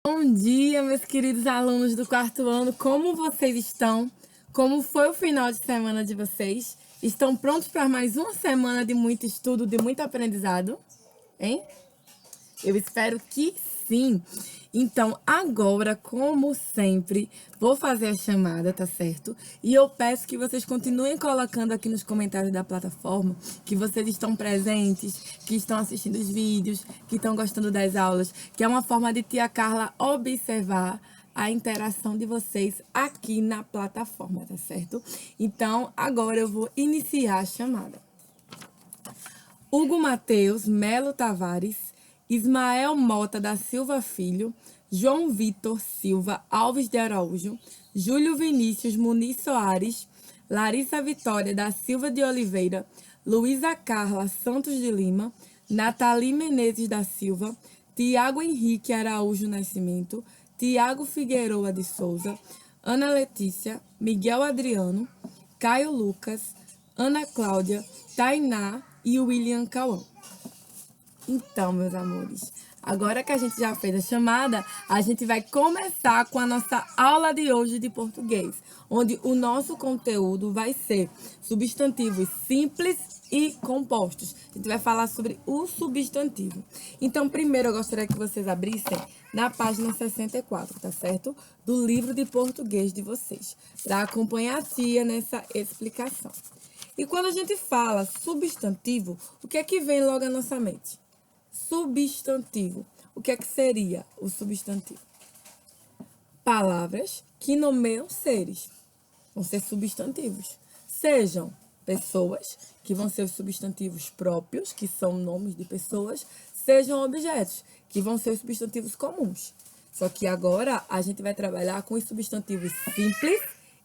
Bom dia, meus queridos alunos do quarto ano. Como vocês estão? Como foi o final de semana de vocês? Estão prontos para mais uma semana de muito estudo, de muito aprendizado? Hein? Eu espero que sim. Então, agora, como sempre, vou fazer a chamada, tá certo? E eu peço que vocês continuem colocando aqui nos comentários da plataforma que vocês estão presentes, que estão assistindo os vídeos, que estão gostando das aulas, que é uma forma de tia Carla observar a interação de vocês aqui na plataforma, tá certo? Então, agora eu vou iniciar a chamada. Hugo Mateus Melo Tavares, Ismael Mota da Silva Filho, João Vitor Silva Alves de Araújo, Júlio Vinícius Muniz Soares, Larissa Vitória da Silva de Oliveira, Luísa Carla Santos de Lima, Nathalie Menezes da Silva, Tiago Henrique Araújo Nascimento, Tiago Figueroa de Souza, Ana Letícia, Miguel Adriano, Caio Lucas, Ana Cláudia, Tainá e William Cauã. Então, meus amores, agora que a gente já fez a chamada, a gente vai começar com a nossa aula de hoje de português, onde o nosso conteúdo vai ser substantivos simples e compostos. A gente vai falar sobre o substantivo. Então, primeiro eu gostaria que vocês abrissem na página 64, tá certo? Do livro de português de vocês, para acompanhar a tia nessa explicação. E quando a gente fala substantivo, o que é que vem logo à nossa mente? Substantivo. O que é que seria o substantivo? Palavras que nomeiam seres. Vão ser substantivos. Sejam pessoas, que vão ser os substantivos próprios, que são nomes de pessoas, sejam objetos, que vão ser os substantivos comuns. Só que agora a gente vai trabalhar com os substantivos simples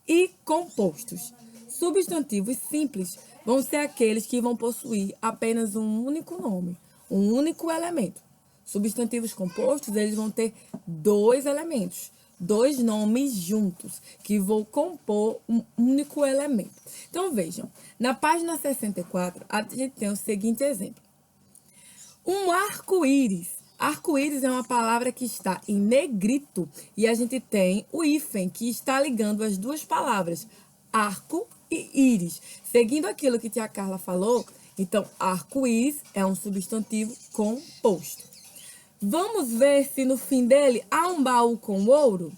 e compostos. Substantivos simples vão ser aqueles que vão possuir apenas um único nome, um único elemento. Substantivos compostos, eles vão ter dois elementos, dois nomes juntos, que vão compor um único elemento. Então, vejam, na página 64, a gente tem o seguinte exemplo. Um arco-íris. Arco-íris é uma palavra que está em negrito e a gente tem o hífen, que está ligando as duas palavras, arco e íris. Seguindo aquilo que tia Carla falou, então arco-íris é um substantivo composto. Vamos ver se no fim dele há um baú com ouro?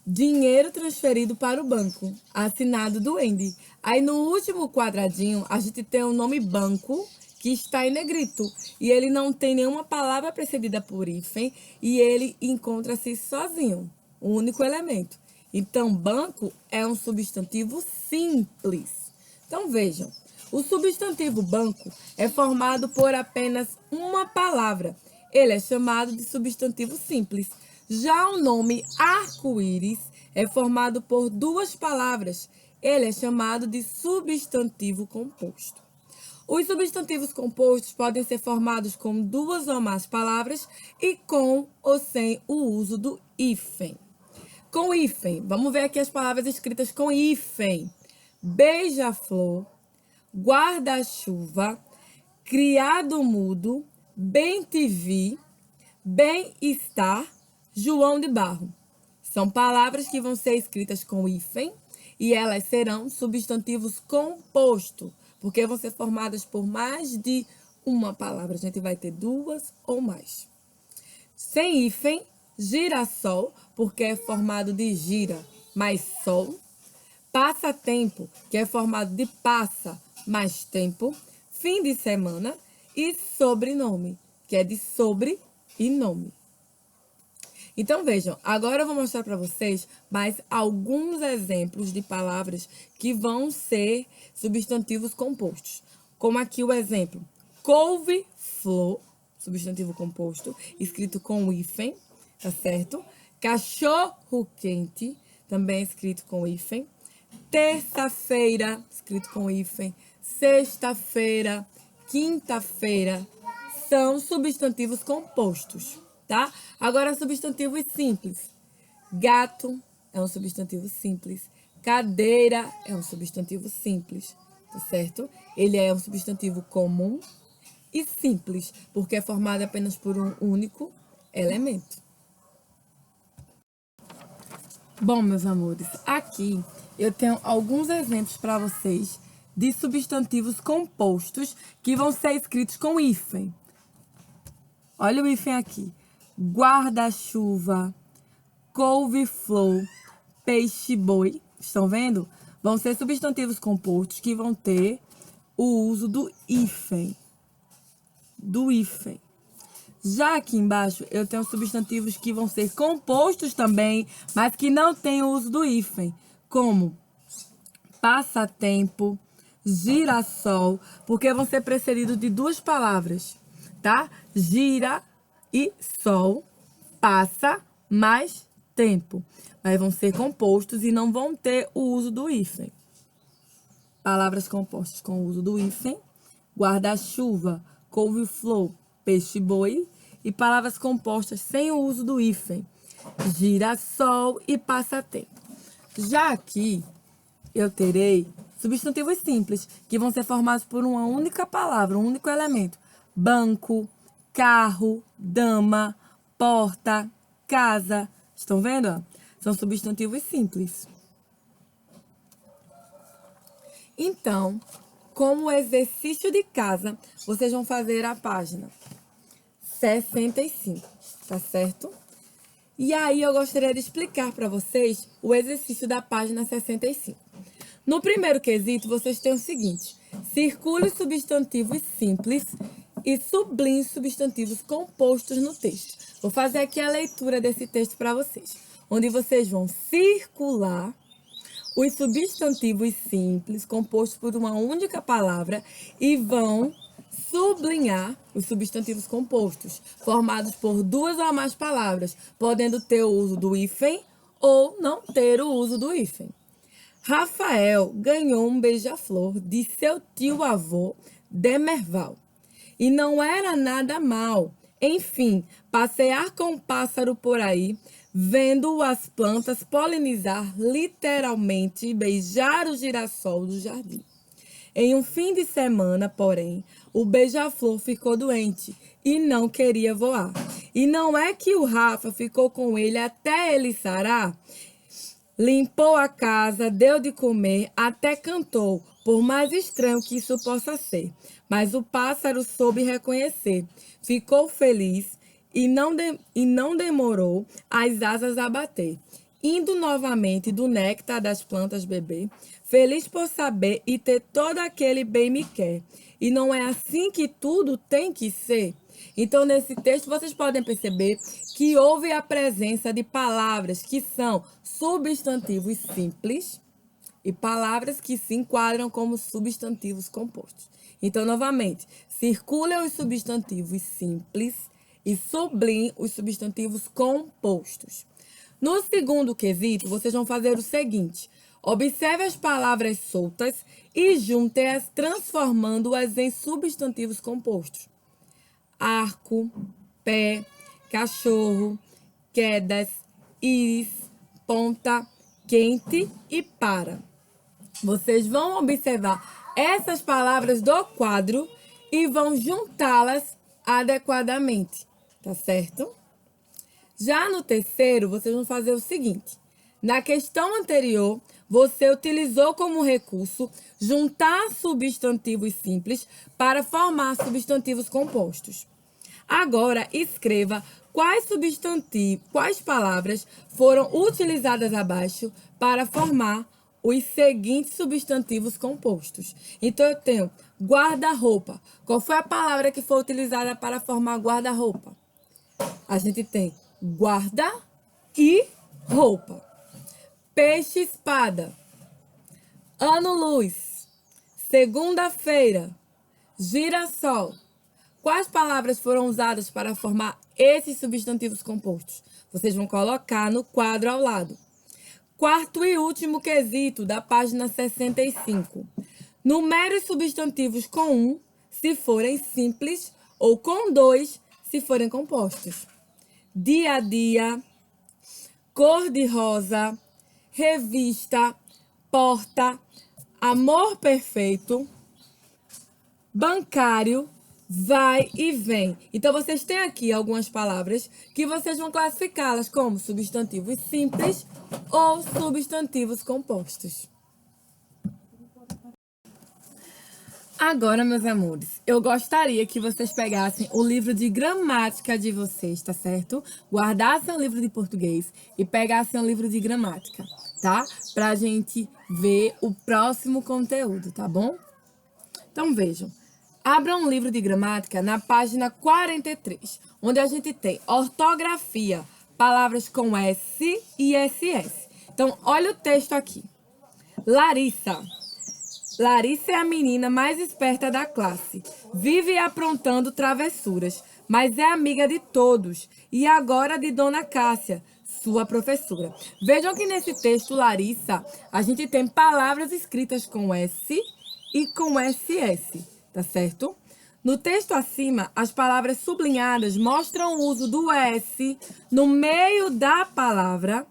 Dinheiro transferido para o banco, assinado Duende. Aí no último quadradinho a gente tem o nome banco, que está em negrito, e ele não tem nenhuma palavra precedida por hífen, e ele encontra-se sozinho, um único elemento. Então, banco é um substantivo simples. Então, vejam, o substantivo banco é formado por apenas uma palavra. Ele é chamado de substantivo simples. Já o nome arco-íris é formado por duas palavras. Ele é chamado de substantivo composto. Os substantivos compostos podem ser formados com duas ou mais palavras e com ou sem o uso do hífen. Com hífen, vamos ver aqui as palavras escritas com hífen. Beija-flor, guarda-chuva, criado mudo, bem-te-vi, bem-estar, João de Barro. São palavras que vão ser escritas com hífen e elas serão substantivos compostos, porque vão ser formadas por mais de uma palavra. A gente vai ter duas ou mais. Sem hífen, girassol, porque é formado de gira mais sol. Passatempo, que é formado de passa mais tempo. Fim de semana. E sobrenome, que é de sobre e nome. Então, vejam, agora eu vou mostrar para vocês mais alguns exemplos de palavras que vão ser substantivos compostos. Como aqui o exemplo, couve-flor, substantivo composto, escrito com hífen, tá certo? Cachorro-quente, também escrito com hífen. Terça-feira, escrito com hífen. Sexta-feira, quinta-feira, são substantivos compostos. Tá? Agora, substantivos simples. Gato é um substantivo simples. Cadeira é um substantivo simples, tá certo? Ele é um substantivo comum e simples, porque é formado apenas por um único elemento. Bom, meus amores, aqui eu tenho alguns exemplos para vocês de substantivos compostos que vão ser escritos com hífen. Olha o hífen aqui. Guarda-chuva, couve-flor, peixe-boi. Estão vendo? Vão ser substantivos compostos que vão ter o uso do hífen. Já aqui embaixo, eu tenho substantivos que vão ser compostos também, mas que não têm o uso do hífen, como passatempo, girassol, porque vão ser precedidos de duas palavras, tá? Gira e sol, passa mais tempo. Mas vão ser compostos e não vão ter o uso do hífen. Palavras compostas com o uso do hífen: guarda-chuva, couve-flor, peixe-boi. E palavras compostas sem o uso do hífen: girassol e passatempo. Já aqui, eu terei substantivos simples, que vão ser formados por uma única palavra, um único elemento: banco, carro, dama, porta, casa. Estão vendo? São substantivos simples. Então, como exercício de casa, vocês vão fazer a página 65, tá certo? E aí eu gostaria de explicar para vocês o exercício da página 65. No primeiro quesito, vocês têm o seguinte: circule substantivos simples e sublinhe substantivos compostos no texto. Vou fazer aqui a leitura desse texto para vocês, onde vocês vão circular os substantivos simples compostos por uma única palavra e vão sublinhar os substantivos compostos, formados por duas ou mais palavras, podendo ter o uso do hífen ou não ter o uso do hífen. Rafael ganhou um beija-flor de seu tio-avô Demerval. E não era nada mal. Enfim, passear com um pássaro por aí, vendo as plantas polinizar, literalmente beijar o girassol do jardim. Em um fim de semana, porém, o beija-flor ficou doente e não queria voar. E não é que o Rafa ficou com ele até ele sarar? Limpou a casa, deu de comer, até cantou, por mais estranho que isso possa ser. Mas o pássaro soube reconhecer, ficou feliz e não demorou as asas a bater. Indo novamente do néctar das plantas beber, feliz por saber e ter todo aquele bem me quer. E não é assim que tudo tem que ser? Então, nesse texto, vocês podem perceber que houve a presença de palavras que são substantivos simples e palavras que se enquadram como substantivos compostos. Então, novamente, circule os substantivos simples e sublinhe os substantivos compostos. No segundo quesito, vocês vão fazer o seguinte: observe as palavras soltas e junte-as, transformando-as em substantivos compostos. Arco, pé, cachorro, quedas, íris, ponta, quente e para. Vocês vão observar essas palavras do quadro e vão juntá-las adequadamente, tá certo? Já no terceiro, vocês vão fazer o seguinte: na questão anterior, você utilizou como recurso juntar substantivos simples para formar substantivos compostos. Agora, escreva quais palavras foram utilizadas abaixo para formar os seguintes substantivos compostos. Então, eu tenho guarda-roupa. Qual foi a palavra que foi utilizada para formar guarda-roupa? A gente tem guarda e roupa. Peixe-espada. Ano-luz. Segunda-feira. Girassol. Quais palavras foram usadas para formar esses substantivos compostos? Vocês vão colocar no quadro ao lado. Quarto e último quesito da página 65. Numere os substantivos com um, se forem simples, ou com dois, se forem compostos. Dia a dia, cor-de-rosa, revista, porta, amor perfeito, bancário, vai e vem. Então, vocês têm aqui algumas palavras que vocês vão classificá-las como substantivos simples ou substantivos compostos. Agora, meus amores, eu gostaria que vocês pegassem o livro de gramática de vocês, tá certo? Guardassem o livro de português e pegassem o livro de gramática, tá? Pra gente ver o próximo conteúdo, tá bom? Então, vejam. Abram um livro de gramática na página 43, onde a gente tem ortografia, palavras com S e SS. Então, olha o texto aqui. Larissa. Larissa é a menina mais esperta da classe. Vive aprontando travessuras, mas é amiga de todos. E agora de Dona Cássia, sua professora. Vejam que nesse texto, Larissa, a gente tem palavras escritas com S e com SS, tá certo? No texto acima, as palavras sublinhadas mostram o uso do S no meio da palavra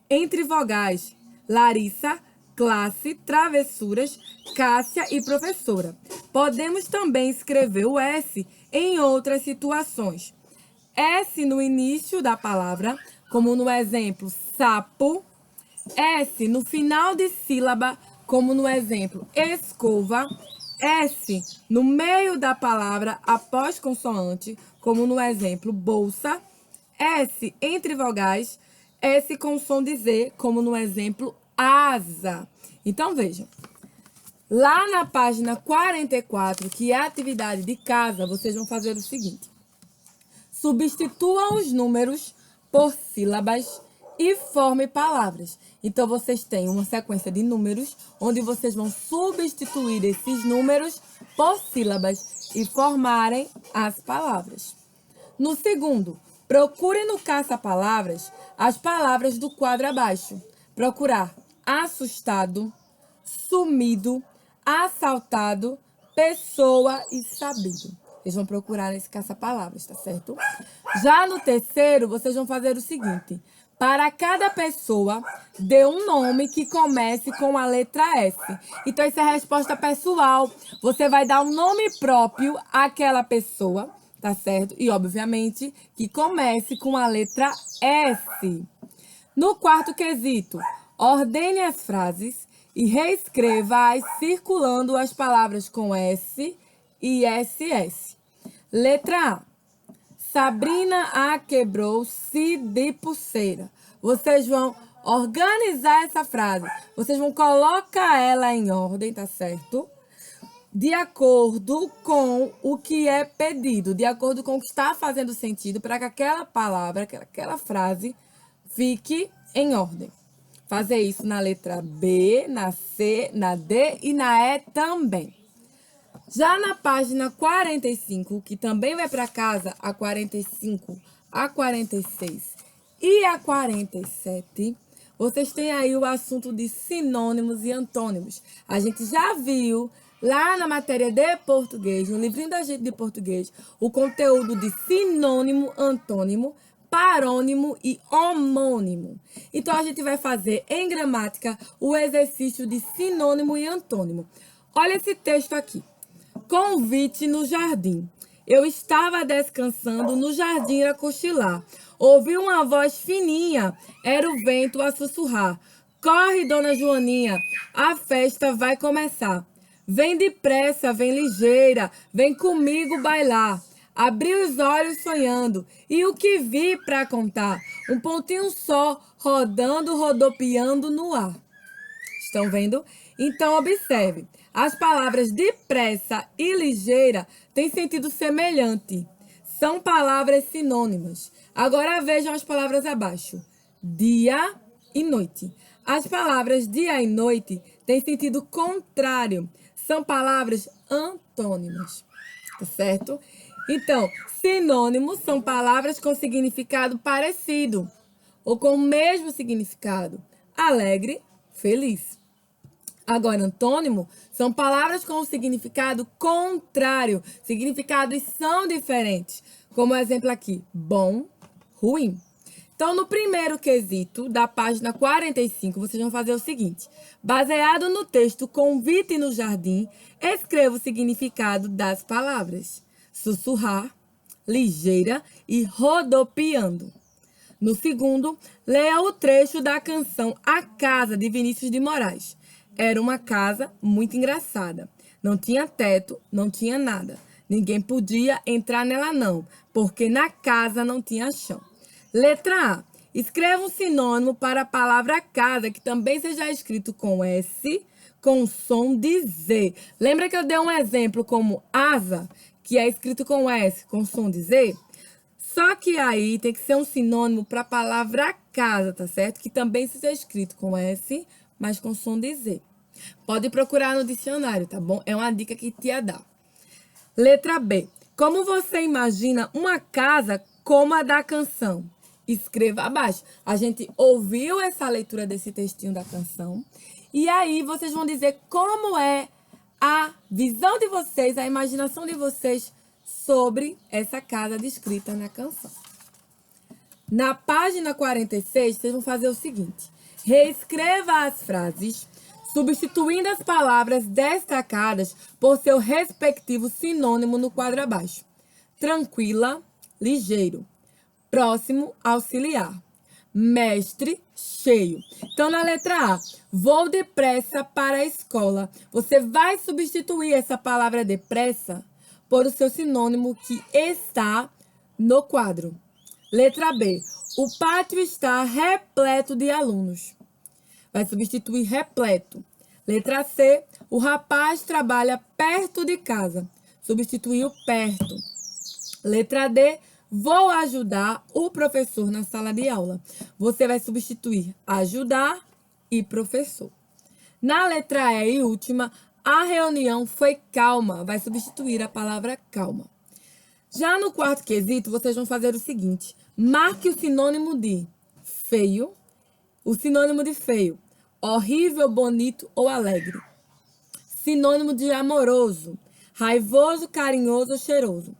entre vogais. Larissa, classe, travessuras, Cássia e professora. Podemos também escrever o S em outras situações. S no início da palavra, como no exemplo sapo. S no final de sílaba, como no exemplo escova. S no meio da palavra após consoante, como no exemplo bolsa. S entre vogais. S com som de Z, como no exemplo asa. Então, vejam. Lá na página 44, que é a atividade de casa, vocês vão fazer o seguinte. Substituam os números por sílabas e forme palavras. Então, vocês têm uma sequência de números, onde vocês vão substituir esses números por sílabas e formarem as palavras. No segundo, procure no caça-palavras as palavras do quadro abaixo. Procurar assustado, sumido, assaltado, pessoa e sabido. Eles vão procurar nesse caça-palavras, tá certo? Já no terceiro, vocês vão fazer o seguinte. Para cada pessoa, dê um nome que comece com a letra S. Então, essa é a resposta pessoal. Você vai dar um nome próprio àquela pessoa, tá certo? E, obviamente, que comece com a letra S. No quarto quesito, ordene as frases e reescreva-as circulando as palavras com S e SS. Letra A. Sabrina a quebrou-se de pulseira. Vocês vão organizar essa frase. Vocês vão colocar ela em ordem, tá certo? De acordo com o que é pedido, de acordo com o que está fazendo sentido, para que aquela palavra, aquela frase fique em ordem. Fazer isso na letra B, na C, na D e na E também. Já na página 45, que também vai para casa, a 45, a 46 e a 47, vocês têm aí o assunto de sinônimos e antônimos. A gente já viu lá na matéria de português, no livrinho da gente de português, o conteúdo de sinônimo, antônimo, parônimo e homônimo. Então, a gente vai fazer em gramática o exercício de sinônimo e antônimo. Olha esse texto aqui. Convite no jardim. Eu estava descansando no jardim a cochilar. Ouvi uma voz fininha, era o vento a sussurrar. Corre, dona Joaninha, a festa vai começar. Vem depressa, vem ligeira, vem comigo bailar. Abri os olhos sonhando, e o que vi para contar? Um pontinho só, rodando, rodopiando no ar. Estão vendo? Então, observe. As palavras depressa e ligeira têm sentido semelhante. São palavras sinônimas. Agora vejam as palavras abaixo. Dia e noite. As palavras dia e noite têm sentido contrário. São palavras antônimas. Tá certo? Então, sinônimos são palavras com significado parecido ou com o mesmo significado. Alegre, feliz. Agora, antônimo são palavras com significado contrário. Significados são diferentes. Como exemplo aqui, bom, ruim. Então, no primeiro quesito da página 45, vocês vão fazer o seguinte. Baseado no texto Convite no Jardim, escreva o significado das palavras. sussurrar, ligeira e rodopiando. No segundo, leia o trecho da canção A Casa, de Vinícius de Moraes. Era uma casa muito engraçada. Não tinha teto, não tinha nada. Ninguém podia entrar nela não, porque na casa não tinha chão. Letra A. Escreva um sinônimo para a palavra casa, que também seja escrito com S, com som de Z. Lembra que eu dei um exemplo como asa, que é escrito com S, com som de Z? Só que aí tem que ser um sinônimo para a palavra casa, tá certo? Que também seja escrito com S, mas com som de Z. Pode procurar no dicionário, tá bom? É uma dica que tia dá. Letra B. Como você imagina uma casa como a da canção? Escreva abaixo. A gente ouviu essa leitura desse textinho da canção. E aí vocês vão dizer como é a visão de vocês, a imaginação de vocês sobre essa casa descrita na canção. Na página 46, vocês vão fazer o seguinte. Reescreva as frases, substituindo as palavras destacadas por seu respectivo sinônimo no quadro abaixo. Tranquila, ligeiro. Próximo, auxiliar. Mestre, cheio. Então, na letra A, vou depressa para a escola. Você vai substituir essa palavra depressa por o seu sinônimo que está no quadro. Letra B, o pátio está repleto de alunos. Vai substituir repleto. Letra C, o rapaz trabalha perto de casa. Substituiu perto. Letra D, vou ajudar o professor na sala de aula. Você vai substituir ajudar e professor. Na letra E e última, a reunião foi calma. Vai substituir a palavra calma. Já no quarto quesito, vocês vão fazer o seguinte. Marque o sinônimo de feio. O sinônimo de feio. Horrível, bonito ou alegre. Sinônimo de amoroso. Raivoso, carinhoso ou cheiroso.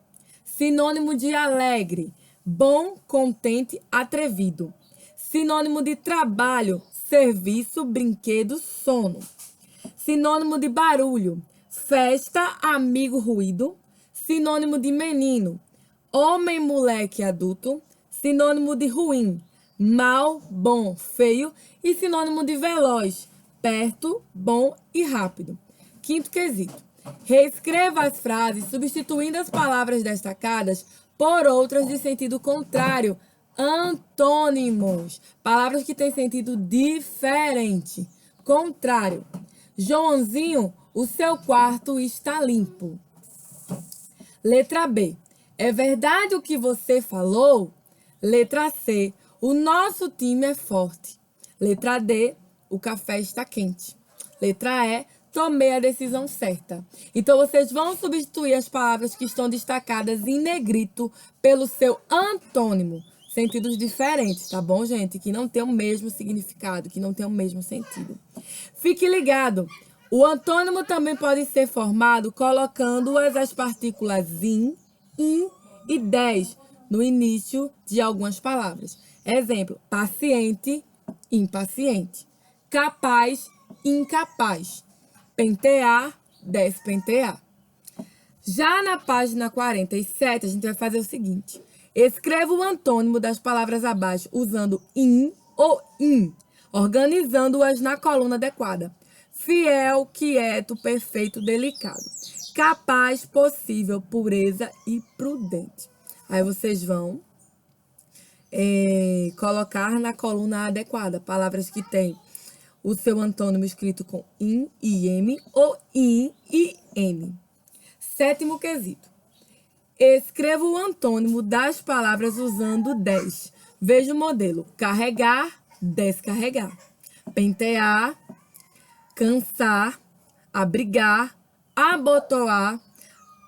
Sinônimo de alegre, bom, contente, atrevido. Sinônimo de trabalho, serviço, brinquedo, sono. Sinônimo de barulho, festa, amigo, ruído. Sinônimo de menino, homem, moleque, adulto. Sinônimo de ruim, mal, bom, feio. E sinônimo de veloz, perto, bom e rápido. Quinto quesito. Reescreva as frases substituindo as palavras destacadas por outras de sentido contrário. Antônimos. Palavras que têm sentido diferente. Contrário. Joãozinho, o seu quarto está limpo. Letra B. É verdade o que você falou? Letra C. O nosso time é forte. Letra D. O café está quente. Letra E. Tomei a decisão certa. Então, vocês vão substituir as palavras que estão destacadas em negrito pelo seu antônimo. Sentidos diferentes, tá bom, gente? Que não tem o mesmo significado, que não tem o mesmo sentido. Fique ligado. O antônimo também pode ser formado colocando as partículas in e des no início de algumas palavras. Exemplo, paciente, impaciente. Capaz, incapaz. Pentear, despentear. Já na página 47, a gente vai fazer o seguinte. Escreva o antônimo das palavras abaixo usando in ou in, organizando-as na coluna adequada. Fiel, quieto, perfeito, delicado. Capaz, possível, pureza e prudente. Aí vocês vão colocar na coluna adequada palavras que têm o seu antônimo escrito com in e m ou in e n. Sétimo quesito. Escreva o antônimo das palavras usando des. Veja o modelo. Carregar, descarregar. Pentear, cansar, abrigar, abotoar,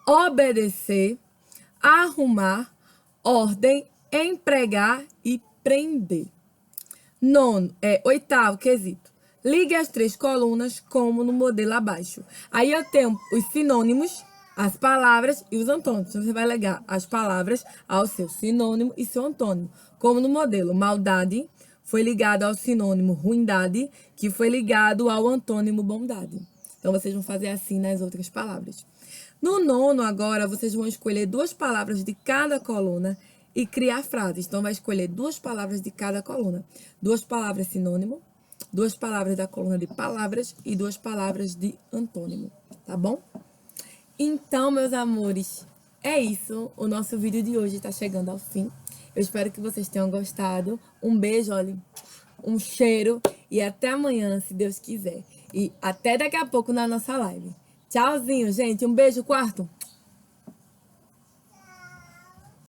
obedecer, arrumar, ordem, empregar e prender. Oitavo quesito. Ligue as três colunas como no modelo abaixo. Aí eu tenho os sinônimos, as palavras e os antônimos. Então, você vai ligar as palavras ao seu sinônimo e seu antônimo. Como no modelo maldade foi ligado ao sinônimo ruindade, que foi ligado ao antônimo bondade. Então, vocês vão fazer assim nas outras palavras. No nono, agora, vocês vão escolher 2 palavras de cada coluna e criar frases. Então, vai escolher 2 palavras de cada coluna. 2 palavras sinônimo, 2 palavras da coluna de palavras e 2 palavras de antônimo, tá bom? Então, meus amores, é isso. O nosso vídeo de hoje está chegando ao fim. Eu espero que vocês tenham gostado. Um beijo, olha, um cheiro e até amanhã, se Deus quiser. E até daqui a pouco na nossa live. Tchauzinho, gente. Um beijo, quarto.